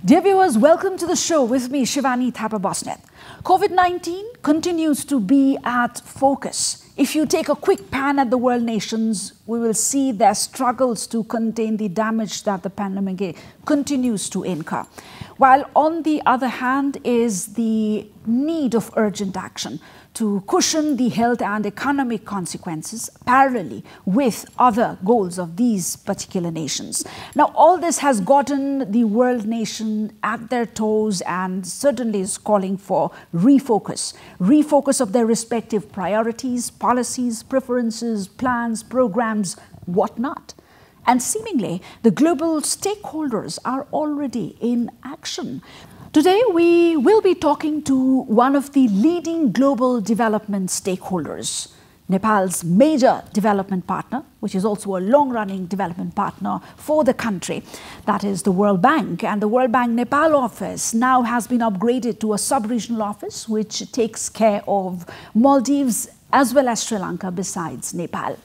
Dear viewers, welcome to the show with me, Shivani Thapa-Bosnet. COVID-19 continues to be at focus. If you take a quick pan at the world nations, we will see their struggles to contain the damage that the pandemic continues to incur. While on the other hand is the need of urgent action to cushion the health and economic consequences parallelly with other goals of these particular nations. Now, all this has gotten the world nation at their toes and certainly is calling for refocus of their respective priorities, policies, preferences, plans, programs, whatnot. And seemingly, the global stakeholders are already in action. Today, we will be talking to one of the leading global development stakeholders, Nepal's major development partner, which is also a long-running development partner for the country. That is the World Bank. And the World Bank Nepal office now has been upgraded to a sub-regional office, which takes care of Maldives as well as Sri Lanka besides Nepal.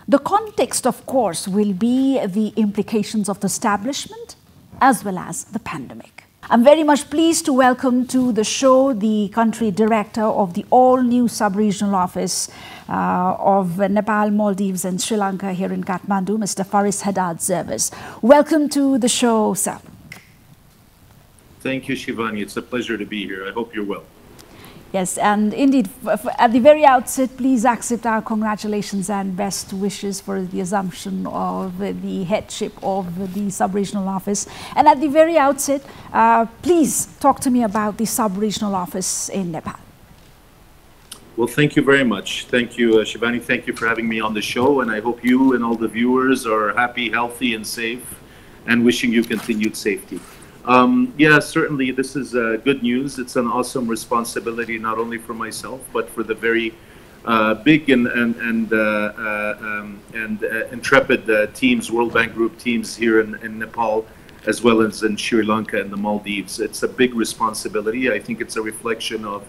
The context, of course, will be the implications of the establishment as well as the pandemic. I'm very much pleased to welcome to the show the country director of the all-new sub-regional office of Nepal, Maldives and Sri Lanka here in Kathmandu, Mr. Faris Hadad Zervos. Welcome to the show, sir. Thank you, Shivani. It's a pleasure to be here. I hope you're well. Yes, and indeed, at the very outset, please accept our congratulations and best wishes for the assumption of the headship of the sub-regional office. And at the very outset, please talk to me about the sub-regional office in Nepal. Well, thank you very much. Thank you, Shivani. Thank you for having me on the show. And I hope you and all the viewers are happy, healthy, and safe, and wishing you continued safety. Yeah, certainly this is good news. It's an awesome responsibility, not only for myself, but for the very big and intrepid teams, World Bank Group teams here in Nepal, as well as in Sri Lanka and the Maldives. It's a big responsibility. I think it's a reflection of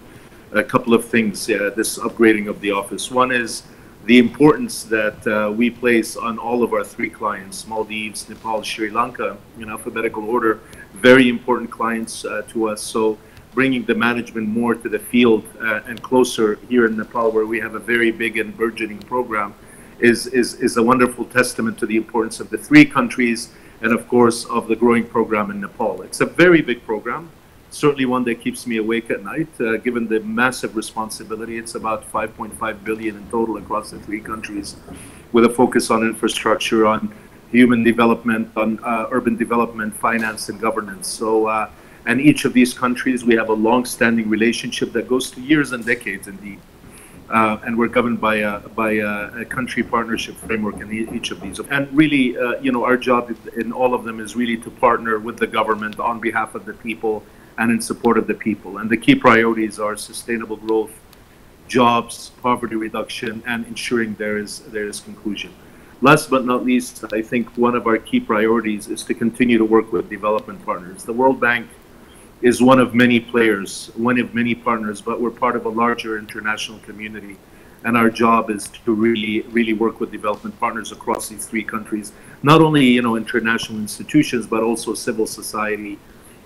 a couple of things, this upgrading of the office. One is the importance that we place on all of our three clients, Maldives, Nepal, Sri Lanka, in alphabetical order, very important clients to us. So bringing the management more to the field and closer here in Nepal, where we have a very big and burgeoning program, is a wonderful testament to the importance of the three countries and, of course, of the growing program in Nepal. It's a very big program. Certainly one that keeps me awake at night, given the massive responsibility. It's about 5.5 billion in total across the three countries, with a focus on infrastructure, on human development, on urban development, finance, and governance. So, and each of these countries, we have a long-standing relationship that goes to years and decades, indeed. And we're governed by a country partnership framework in each of these. And really, you know, our job in all of them is really to partner with the government on behalf of the people and in support of the people. And the key priorities are sustainable growth, jobs, poverty reduction, and ensuring there is conclusion. Last but not least, I think one of our key priorities is to continue to work with development partners. The World Bank is one of many players, one of many partners, but we're part of a larger international community. And our job is to really work with development partners across these three countries. Not only, you know, international institutions, but also civil society,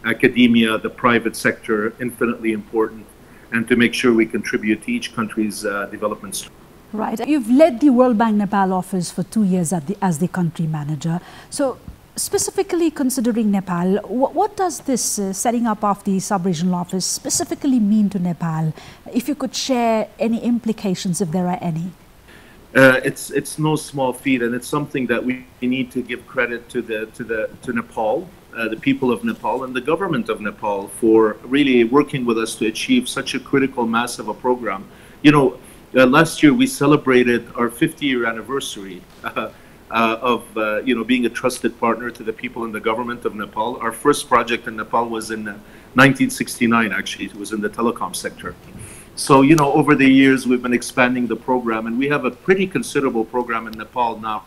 academia, the private sector, infinitely important, and to make sure we contribute to each country's development. Right. You've led the World Bank Nepal office for 2 years as the country manager. So specifically considering Nepal, what does this setting up of the sub-regional office specifically mean to Nepal? If you could share any implications, if there are any. It's no small feat, and it's something that we need to give credit to Nepal, the people of Nepal, and the government of Nepal for really working with us to achieve such a critical mass of a program. You know, last year we celebrated our 50-year anniversary of you know, being a trusted partner to the people in the government of Nepal. Our first project in Nepal was in 1969. Actually, it was in the telecom sector. So, you know, over the years, we've been expanding the program, and we have a pretty considerable program in Nepal now,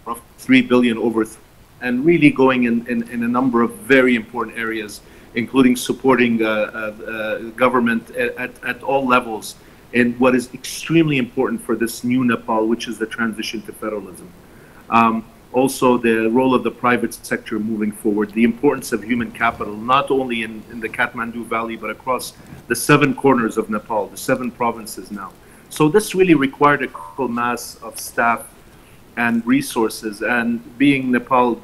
roughly 3 billion over, and really going in a number of very important areas, including supporting government at all levels in what is extremely important for this new Nepal, which is the transition to federalism. also the role of the private sector moving forward, the importance of human capital, not only in the Kathmandu Valley, but across the 7 corners of Nepal, the 7 provinces now. So this really required a critical mass of staff and resources. And being Nepal,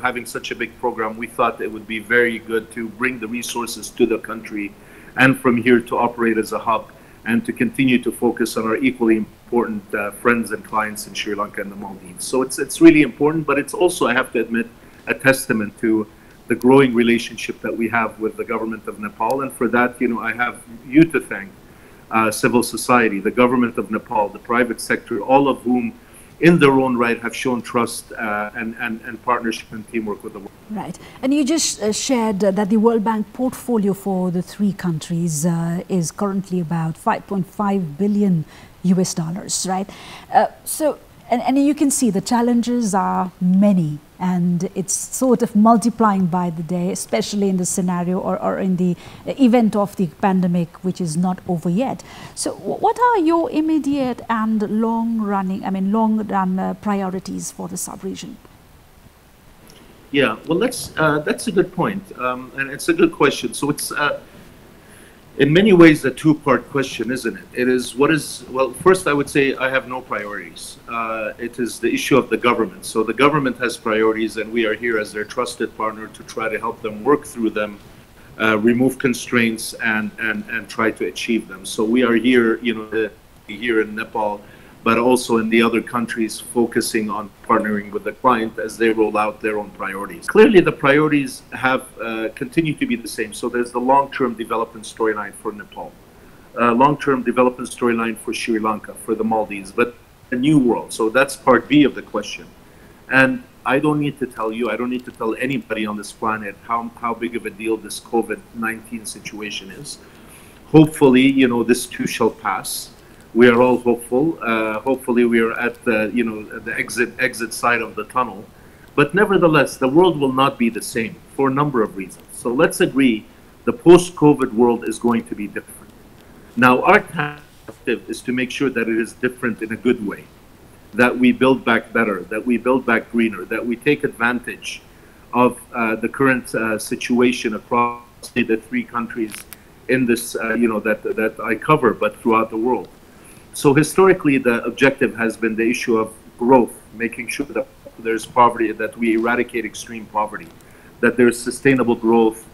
having such a big program, we thought it would be very good to bring the resources to the country and from here to operate as a hub and to continue to focus on our equally important friends and clients in Sri Lanka and the Maldives. So it's really important, but it's also, I have to admit, a testament to the growing relationship that we have with the government of Nepal. And for that, I have you to thank, civil society, the government of Nepal, the private sector, all of whom in their own right have shown trust and partnership and teamwork with the world. Right. And you just shared that the World Bank portfolio for the 3 countries is currently about $5.5 billion US dollars, right? And you can see the challenges are many, and it's sort of multiplying by the day, especially in the scenario or in the event of the pandemic, which is not over yet. So what are your immediate and long-run priorities for the sub-region? Yeah, well, that's a good point, and it's a good question. So it's in many ways a 2-part question, isn't it? It is well, first I would say I have no priorities. It is the issue of the government. So the government has priorities, and we are here as their trusted partner to try to help them work through them, remove constraints, and try to achieve them. So we are here, here in Nepal, but also in the other countries, focusing on partnering with the client as they roll out their own priorities. Clearly, the priorities have continued to be the same. So there's the long-term development storyline for Nepal, long-term development storyline for Sri Lanka, for the Maldives, but a new world. So that's part B of the question. And I don't need to tell you, I don't need to tell anybody on this planet how big of a deal this COVID-19 situation is. Hopefully, this too shall pass. We are all hopeful. Hopefully, we are at the exit side of the tunnel. But nevertheless, the world will not be the same for a number of reasons. So let's agree, the post-COVID world is going to be different. Now, our task is to make sure that it is different in a good way, that we build back better, that we build back greener, that we take advantage of the current situation across the 3 countries in this, that I cover, but throughout the world. So historically, the objective has been the issue of growth, making sure that there's poverty, that we eradicate extreme poverty, that there's sustainable growth,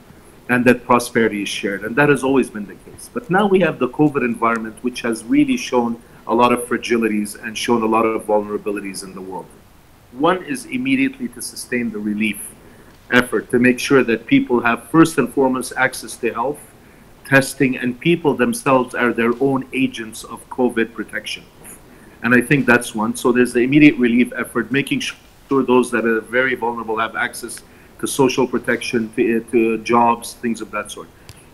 and that prosperity is shared. And that has always been the case. But now we have the COVID environment, which has really shown a lot of fragilities and shown a lot of vulnerabilities in the world. One is immediately to sustain the relief effort, to make sure that people have first and foremost access to health, testing, and people themselves are their own agents of COVID protection. And I think that's one. So there's the immediate relief effort, making sure those that are very vulnerable have access to social protection, to jobs, things of that sort.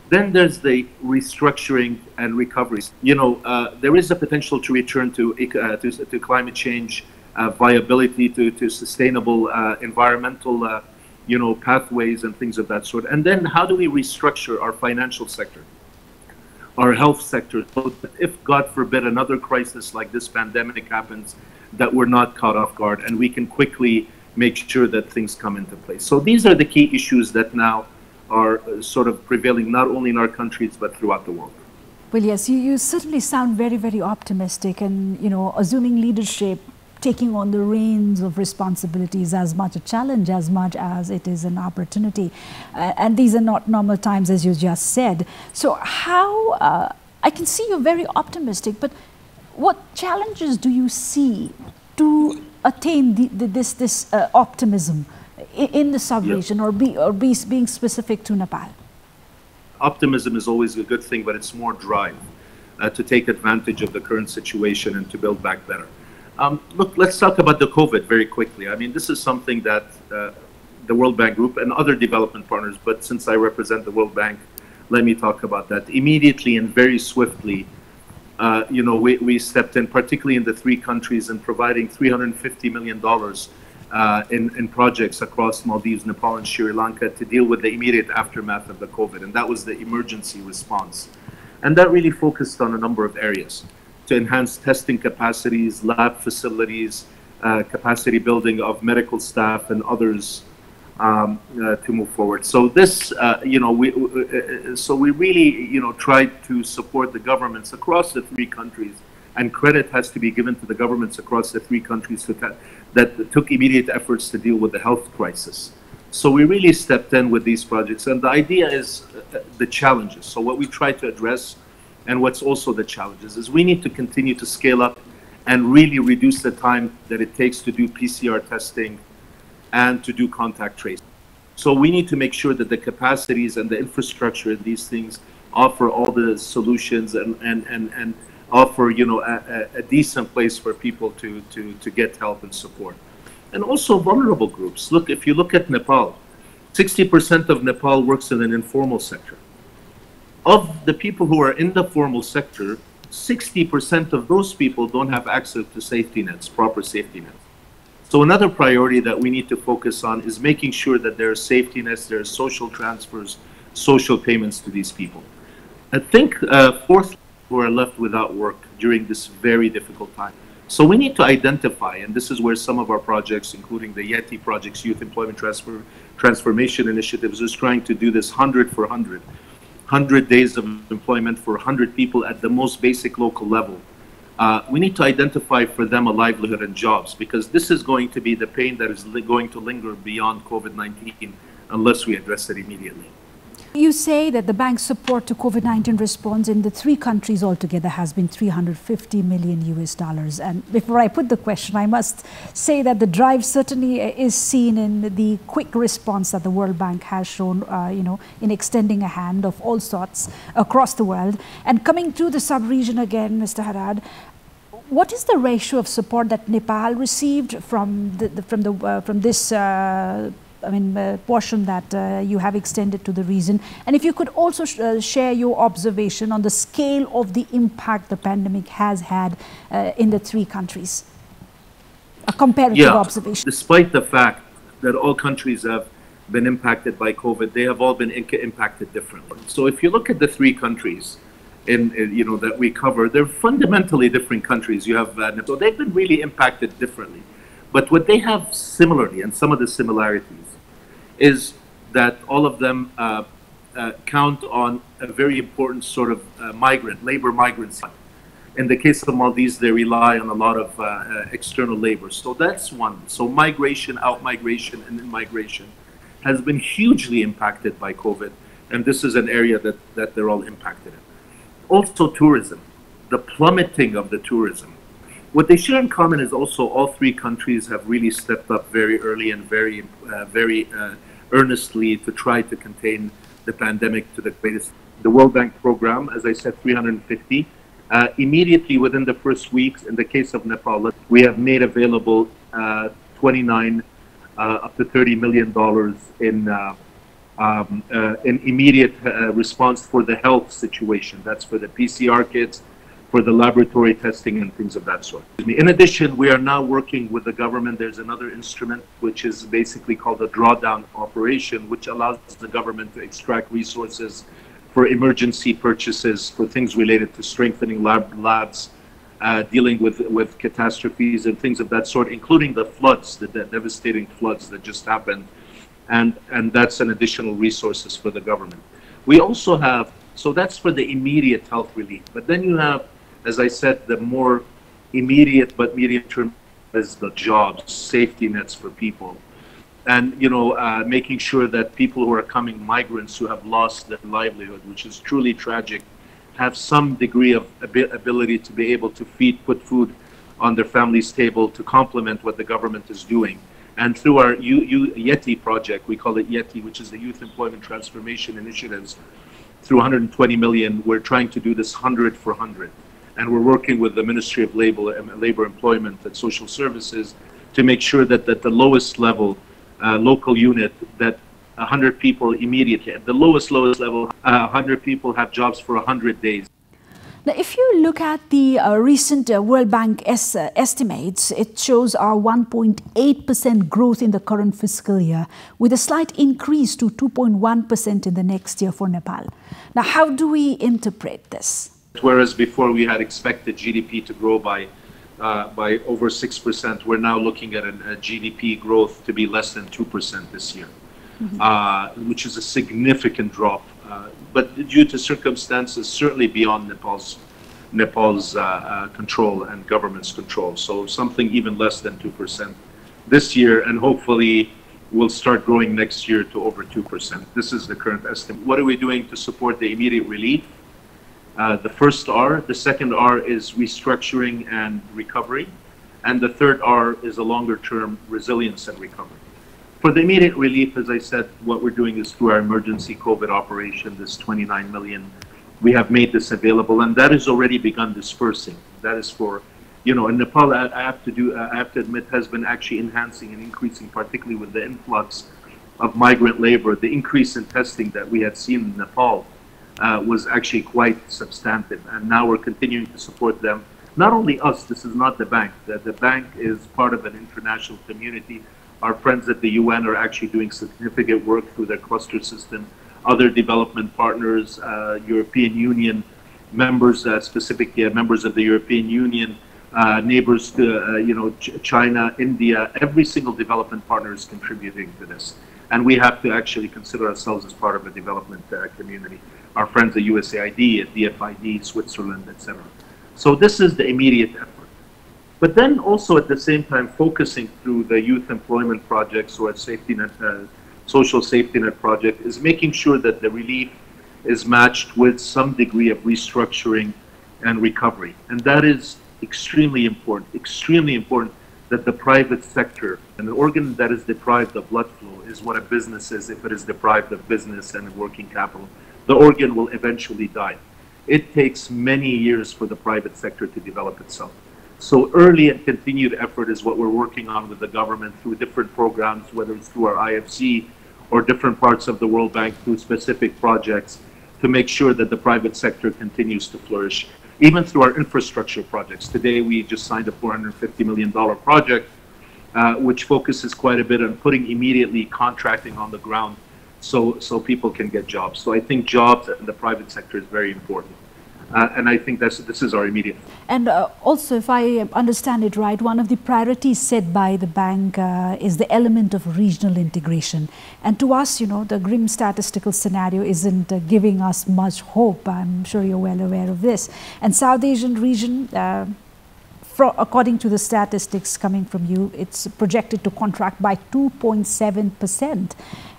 Then there's the restructuring and recovery. There is a potential to return to climate change, viability, to sustainable environmental pathways and things of that sort. And then how do we restructure our financial sector, our health sector, so that if, God forbid, another crisis like this pandemic happens, that we're not caught off guard and we can quickly make sure that things come into place. So these are the key issues that now are sort of prevailing not only in our countries, but throughout the world. Well, yes, you certainly sound very, very optimistic and, assuming leadership, taking on the reins of responsibilities as much a challenge as much as it is an opportunity. And these are not normal times, as you just said. So how, I can see you're very optimistic, but what challenges do you see to attain this optimism in the sub-region, or being specific to Nepal? Optimism is always a good thing, but it's more drive to take advantage of the current situation and to build back better. Look, let's talk about the COVID very quickly. I mean, this is something that the World Bank Group and other development partners, but since I represent the World Bank, let me talk about that. Immediately and very swiftly, we stepped in, particularly in the 3 countries, and providing $350 million in projects across Maldives, Nepal, and Sri Lanka to deal with the immediate aftermath of the COVID. And that was the emergency response. And that really focused on a number of areas to enhance testing capacities, lab facilities, capacity building of medical staff and others to move forward. So this, we really, tried to support the governments across the three countries, and credit has to be given to the governments across the three countries that took immediate efforts to deal with the health crisis. So we really stepped in with these projects, and the idea is the challenges. So what we try to address, and what's also the challenges, is we need to continue to scale up and really reduce the time that it takes to do PCR testing and to do contact tracing. So we need to make sure that the capacities and the infrastructure in these things offer all the solutions and offer, a decent place for people to get help and support. And also vulnerable groups. Look, if you look at Nepal, 60% of Nepal works in an informal sector. Of the people who are in the formal sector, 60% of those people don't have access to safety nets, proper safety nets. So another priority that we need to focus on is making sure that there are safety nets, there are social transfers, social payments to these people. I think fourth, who are left without work during this very difficult time. So we need to identify, and this is where some of our projects, including the YETI projects, Youth Employment Transformation Initiatives, is trying to do this 100 for 100. 100 days of employment for 100 people at the most basic local level. We need to identify for them a livelihood and jobs, because this is going to be the pain that is going to linger beyond COVID-19 unless we address it immediately. You say that the bank's support to COVID-19 response in the three countries altogether has been $350 million US. And before I put the question, I must say that the drive certainly is seen in the quick response that the World Bank has shown, in extending a hand of all sorts across the world. And coming to the sub-region again, Mr. Hadad, what is the ratio of support that Nepal received from this portion that you have extended to the region? And if you could also share your observation on the scale of the impact the pandemic has had in the three countries, a comparative observation. Despite the fact that all countries have been impacted by COVID, they have all been impacted differently. So if you look at the three countries that we cover, they're fundamentally different countries. You have so they've been really impacted differently. But what they have similarly, and some of the similarities, is that all of them count on a very important sort of labor migrants. In the case of Maldives, they rely on a lot of external labor. So that's one. So migration, out-migration, and in-migration has been hugely impacted by COVID. And this is an area that they're all impacted in. Also tourism, the plummeting of the tourism. What they share in common is also all three countries have really stepped up very early and very earnestly to try to contain the pandemic to the greatest. The World Bank program, as I said, 350. Immediately within the first weeks, in the case of Nepal, we have made available 29 up to $30 million in immediate response for the health situation. That's for the PCR kits, for the laboratory testing and things of that sort. In addition, we are now working with the government. There's another instrument which is basically called a drawdown operation, which allows the government to extract resources for emergency purchases, for things related to strengthening labs, dealing with catastrophes and things of that sort, including the floods, the devastating floods that just happened. And that's an additional resources for the government. We also have, so that's for the immediate health relief. But then you have, as I said, the more immediate but medium term is the jobs, safety nets for people. And, making sure that people who are coming, migrants who have lost their livelihood, which is truly tragic, have some degree of ability to be able to put food on their family's table to complement what the government is doing. And through our YETI project, we call it YETI, which is the Youth Employment Transformation Initiatives, through 120 million, we're trying to do this 100 for 100. And we're working with the Ministry of Labor Employment and Social Services to make sure that at the lowest level, local unit, that 100 people immediately, at the lowest level, 100 people have jobs for 100 days. Now, if you look at the recent World Bank estimates, it shows our 1.8% growth in the current fiscal year, with a slight increase to 2.1% in the next year for Nepal. Now, how do we interpret this? Whereas before we had expected GDP to grow by by over 6%. We're now looking at a GDP growth to be less than 2% this year, which is a significant drop. But due to circumstances certainly beyond Nepal's control and government's control. So something even less than 2% this year, and hopefully will start growing next year to over 2%. This is the current estimate. What are we doing to support the immediate relief? The first R. The second R is restructuring and recovery. And the third R is a longer-term resilience and recovery. For the immediate relief, as I said, what we're doing is through our emergency COVID operation, this 29 million. We have made this available, and that has already begun dispersing. That is for, you know, in Nepal, I have to admit, has been actually enhancing and increasing, particularly with the influx of migrant labor. The increase in testing that we had seen in Nepal was actually quite substantive, and now we're continuing to support them. Not only us, this is not the bank. The bank is part of an international community. Our friends at the UN are actually doing significant work through their cluster system. Other development partners, European Union members, specific members of the European Union, neighbors to, you know, China, India, every single development partner is contributing to this. And we have to actually consider ourselves as part of a development community. Our friends at USAID, at DFID, Switzerland, etc. So this is the immediate effort. But then also at the same time focusing through the youth employment projects or safety net, social safety net project is making sure that the relief is matched with some degree of restructuring and recovery. And that is extremely important that the private sector, and the organ that is deprived of blood flow is what a business is. If it is deprived of business and working capital, the organ will eventually die. It takes many years for the private sector to develop itself. So early and continued effort is what we're working on with the government through different programs, whether it's through our IFC or different parts of the World Bank through specific projects to make sure that the private sector continues to flourish. Even through our infrastructure projects. Today we just signed a $450 million project which focuses quite a bit on putting immediately contracting on the ground so people can get jobs. So I think jobs in the private sector is very important. And I think this is our immediate. And also, if I understand it right, one of the priorities set by the bank is the element of regional integration. And to us, you know, the grim statistical scenario isn't giving us much hope. I'm sure you're well aware of this. And South Asian region, according to the statistics coming from you, it's projected to contract by 2.7%.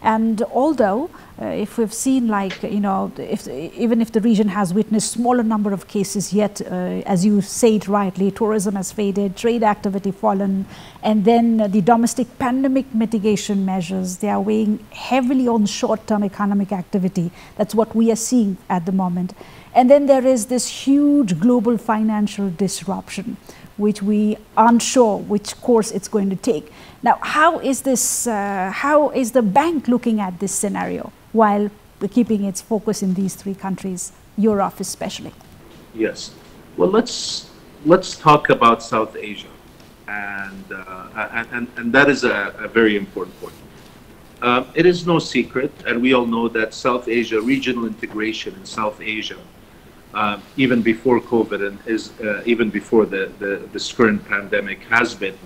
And although, if we've seen, like, you know, even if the region has witnessed smaller number of cases, yet, as you say it rightly, tourism has faded, trade activity fallen, and then the domestic pandemic mitigation measures, they are weighing heavily on short-term economic activity. That's what we are seeing at the moment. And then there is this huge global financial disruption, which we aren't sure which course it's going to take. Now, how is the bank looking at this scenario while keeping its focus in these three countries, your office especially? Yes. Well, let's talk about South Asia, and that is a very important point. It is no secret, and we all know that South Asia, regional integration in South Asia, even before COVID and even before this current pandemic, has been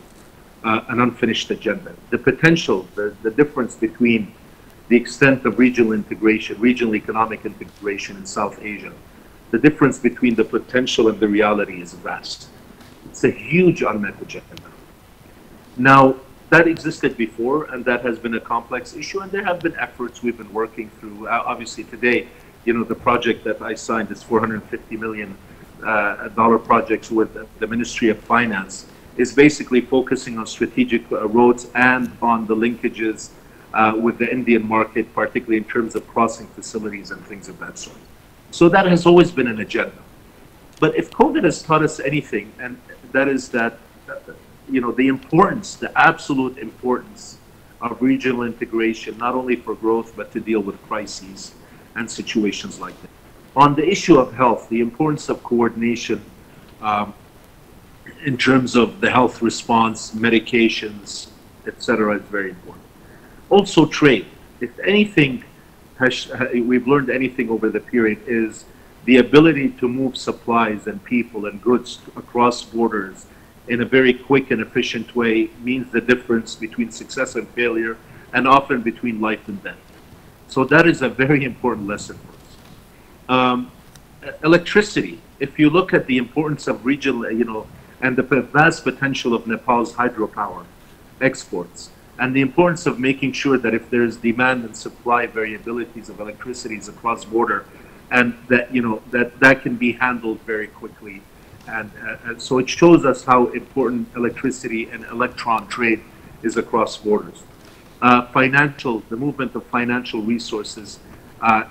an unfinished agenda. The potential, the difference between the extent of regional integration, regional economic integration in South Asia, the difference between the potential and the reality is vast. It's a huge unmet agenda. Now, that existed before, and that has been a complex issue, and there have been efforts we've been working through. Obviously today, you know, the project that I signed is $450 million projects with the Ministry of Finance is basically focusing on strategic roads and on the linkages with the Indian market, particularly in terms of crossing facilities and things of that sort. So that has always been an agenda. But if COVID has taught us anything, and that is that, you know, the importance, the absolute importance of regional integration, not only for growth, but to deal with crises and situations like that. On the issue of health, the importance of coordination in terms of the health response, medications, etc., is very important. Also trade. If anything, we've learned anything over the period, is the ability to move supplies and people and goods across borders in a very quick and efficient way means the difference between success and failure, and often between life and death. So that is a very important lesson for us. Electricity, if you look at the importance of regional, and the vast potential of Nepal's hydropower exports, and the importance of making sure that if there's demand and supply variabilities of electricities across border, and that that can be handled very quickly, and so it shows us how important electricity and electron trade is across borders. The movement of financial resources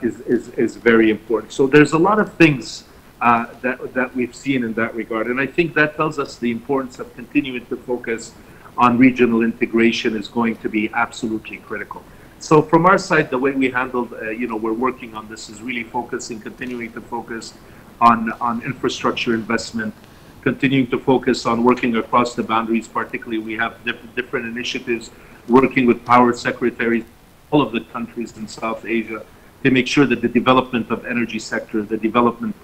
is very important. So there's a lot of things that we've seen in that regard, and I think that tells us the importance of continuing to focus on regional integration is going to be absolutely critical. So from our side, the way we handled, we're working on this is really continuing to focus on infrastructure investment, continuing to focus on working across the boundaries. Particularly, we have different initiatives working with power secretaries, all of the countries in South Asia, to make sure that the development of energy sector, the development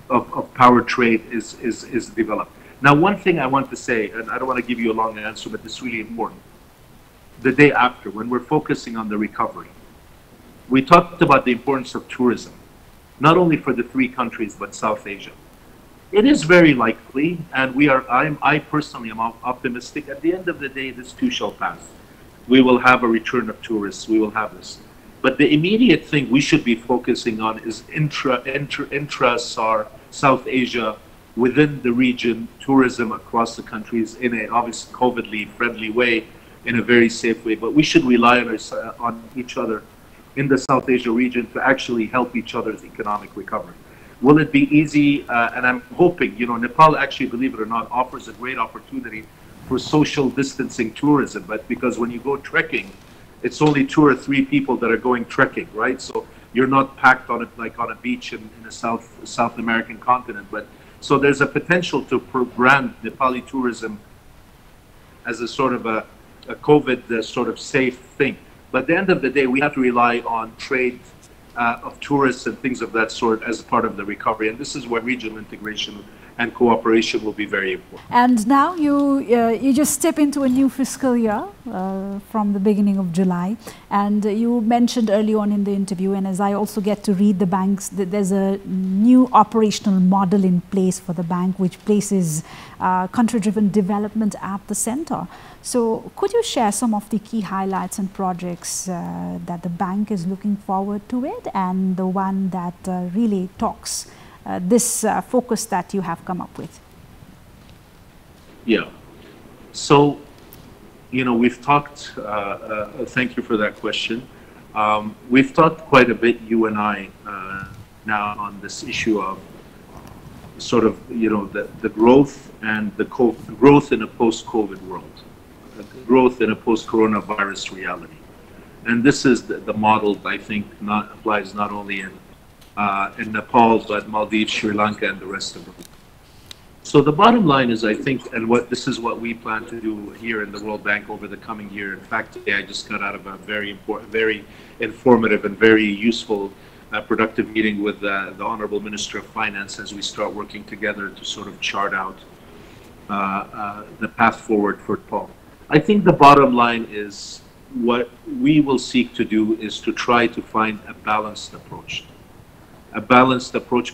of power trade is developed. Now, one thing I want to say, and I don't want to give you a long answer, but it's really important. The day after, when we're focusing on the recovery, we talked about the importance of tourism, not only for the three countries, but South Asia. It is very likely, and I personally am optimistic, at the end of the day, this too shall pass. We will have a return of tourists, we will have this. But the immediate thing we should be focusing on is intra-SAR, South Asia, within the region, tourism across the countries in a obviously COVID-ly friendly way, in a very safe way. But we should rely on each other in the South Asia region to actually help each other's economic recovery. Will it be easy? And I'm hoping, Nepal actually, believe it or not, offers a great opportunity for social distancing tourism. But because when you go trekking, it's only 2 or 3 people that are going trekking, right? So you're not packed on it like on a beach in a South American continent. But so there's a potential to brand Nepali tourism as a sort of a COVID sort of safe thing. But at the end of the day, we have to rely on trade of tourists and things of that sort as part of the recovery. And this is where regional integration and cooperation will be very important. And now you just step into a new fiscal year from the beginning of July. And you mentioned early on in the interview, and as I also get to read the banks, that there's a new operational model in place for the bank, which places country-driven development at the center. So could you share some of the key highlights and projects that the bank is looking forward to it, and the one that really talks this focus that you have come up with? Yeah. So, we've talked, thank you for that question. We've talked quite a bit, you and I, now on this issue of sort of, the growth and the growth in a post-COVID world, growth in a post-coronavirus reality. And this is the model, I think, applies not only in Nepal, but Maldives, Sri Lanka, and the rest of the world. So the bottom line is, I think, and this is what we plan to do here in the World Bank over the coming year. In fact, today I just got out of a very important, very informative, and very useful, productive meeting with the Honorable Minister of Finance as we start working together to sort of chart out the path forward for Nepal. I think the bottom line is what we will seek to do is to try to find a balanced approach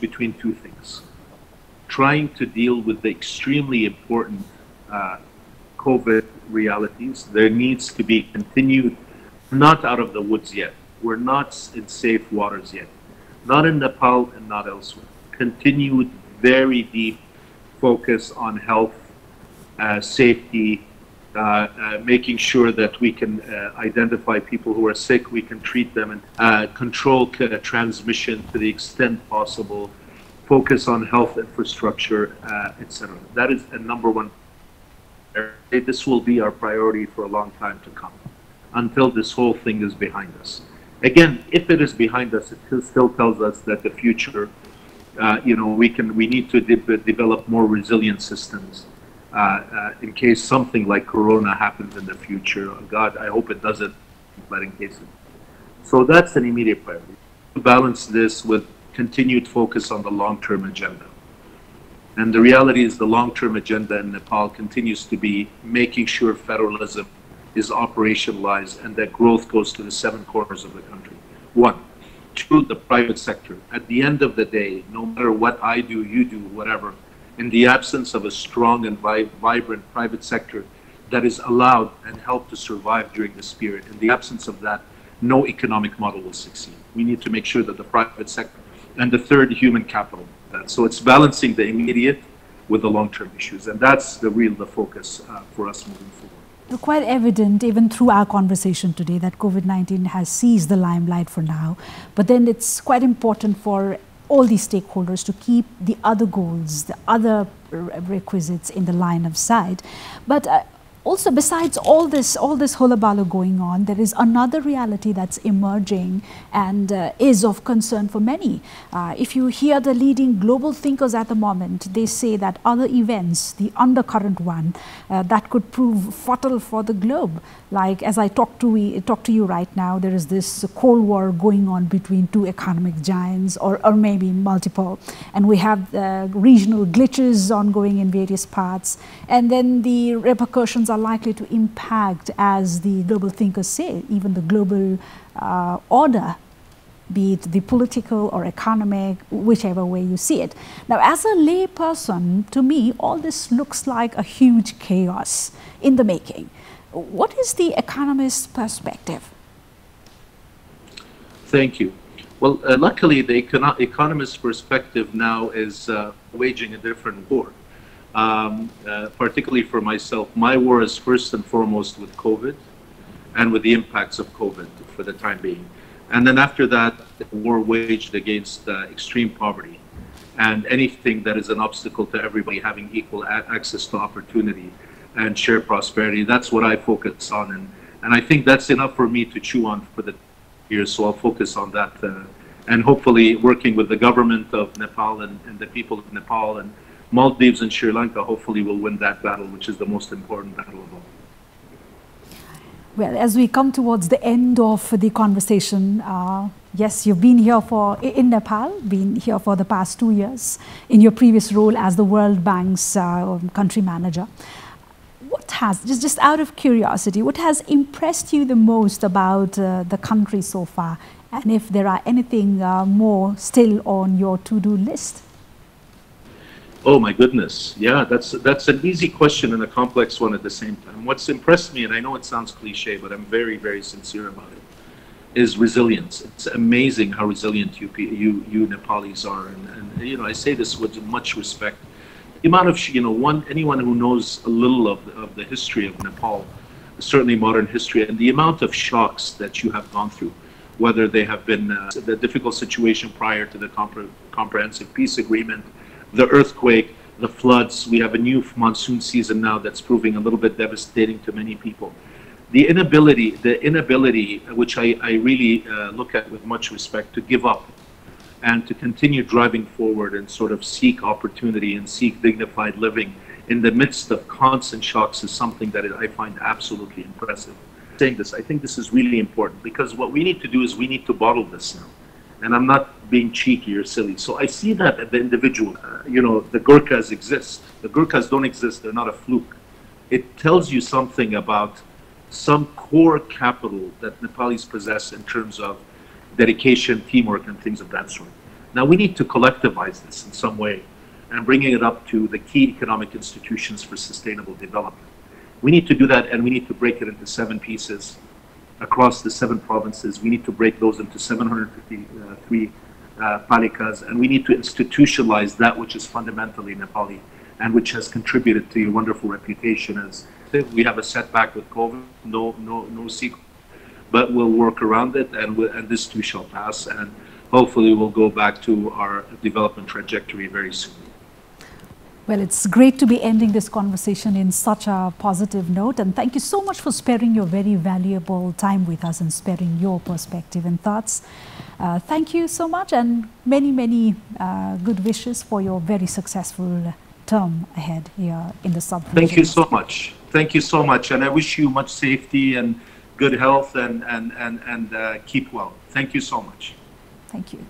between two things. Trying to deal with the extremely important COVID realities. There needs to be continued, not out of the woods yet. We're not in safe waters yet. Not in Nepal and not elsewhere. Continued, very deep focus on health, safety, making sure that we can identify people who are sick, we can treat them, and control transmission to the extent possible, focus on health infrastructure, etc. That is a number one. This will be our priority for a long time to come, until this whole thing is behind us. Again, if it is behind us, it still tells us that the future, we need to develop more resilient systems. In case something like Corona happens in the future. God, I hope it doesn't, but in case so that's an immediate priority. To balance this with continued focus on the long-term agenda. And the reality is the long-term agenda in Nepal continues to be making sure federalism is operationalized and that growth goes to the seven corners of the country. One. Two, the private sector. At the end of the day, no matter what I do, you do, whatever, in the absence of a strong and vibrant private sector that is allowed and helped to survive during this period, in the absence of that, no economic model will succeed. We need to make sure that the private sector, and the third, human capital. So it's balancing the immediate with the long-term issues, and that's the focus for us moving forward. Quite evident even through our conversation today that COVID-19 has seized the limelight for now, but then it's quite important for all these stakeholders to keep the other goals, the other requisites in the line of sight. But also, besides all this hullabaloo going on, there is another reality that's emerging and is of concern for many. If you hear the leading global thinkers at the moment, they say that other events, the undercurrent one, that could prove fatal for the globe. Like as I talk to you right now, there is this Cold War going on between two economic giants, or maybe multiple, and we have regional glitches ongoing in various parts, and then the repercussions are likely to impact, as the global thinkers say, even the global order, be it the political or economic, whichever way you see it. Now, as a lay person, to me, all this looks like a huge chaos in the making. What is the economist's perspective? Thank you. Well, luckily, the economist's perspective now is waging a different war. Particularly for myself, my war is first and foremost with COVID and with the impacts of COVID for the time being. And then after that, the war waged against extreme poverty and anything that is an obstacle to everybody having equal access to opportunity and share prosperity. That's what I focus on. And I think that's enough for me to chew on for the years. So I'll focus on that and hopefully working with the government of Nepal and the people of Nepal and Maldives and Sri Lanka, hopefully will win that battle, which is the most important battle of all. Well, as we come towards the end of the conversation, yes, you've been here in Nepal, been here for the past 2 years in your previous role as the World Bank's country manager. What has, just out of curiosity, what has impressed you the most about the country so far? And if there are anything more still on your to-do list? Oh my goodness, yeah, that's an easy question and a complex one at the same time. What's impressed me, and I know it sounds cliche, but I'm very, very sincere about it, is resilience. It's amazing how resilient you Nepalis are, and you know, I say this with much respect. The amount of, you know, anyone who knows a little of the history of Nepal, certainly modern history, and the amount of shocks that you have gone through, whether they have been the difficult situation prior to the comprehensive peace agreement, the earthquake, the floods. We have a new monsoon season now that's proving a little bit devastating to many people. The inability, which I really look at with much respect, to give up and to continue driving forward and sort of seek opportunity and seek dignified living in the midst of constant shocks is something that I find absolutely impressive. Saying this, I think this is really important, because what we need to do is we need to bottle this now. And I'm not being cheeky or silly. So I see that at the individual. You know, the Gurkhas exist. The Gurkhas don't exist. They're not a fluke. It tells you something about some core capital that Nepalis possess in terms of dedication, teamwork, and things of that sort. Now we need to collectivize this in some way and bringing it up to the key economic institutions for sustainable development. We need to do that, and we need to break it into 7 pieces across the 7 provinces. We need to break those into 753 palikas, and we need to institutionalize that which is fundamentally Nepali and which has contributed to your wonderful reputation. As we have a setback with COVID, no secret, but we'll work around it, and this too shall pass, and hopefully we'll go back to our development trajectory very soon. Well, it's great to be ending this conversation in such a positive note, and thank you so much for sparing your very valuable time with us and sparing your perspective and thoughts. Thank you so much, and many, many good wishes for your very successful term ahead here in the sub-region. Thank you so much. Thank you so much, and I wish you much safety and good health and keep well. Thank you so much. Thank you.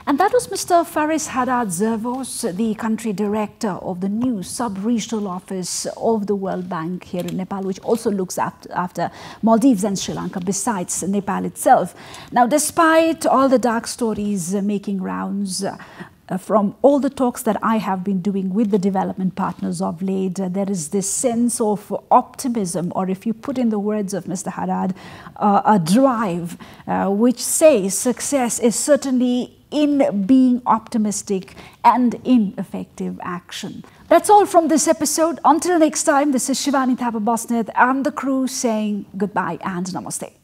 And that was Mr. Faris Hadad Zervos, the country director of the new sub-regional office of the World Bank here in Nepal, which also looks after Maldives and Sri Lanka, besides Nepal itself. Now, despite all the dark stories making rounds, from all the talks that I have been doing with the development partners of late, there is this sense of optimism, or if you put in the words of Mr. Hadad, a drive, which says success is certainly in being optimistic and in effective action. That's all from this episode. Until next time, this is Shivani Thapa Bosneth and the crew saying goodbye and namaste.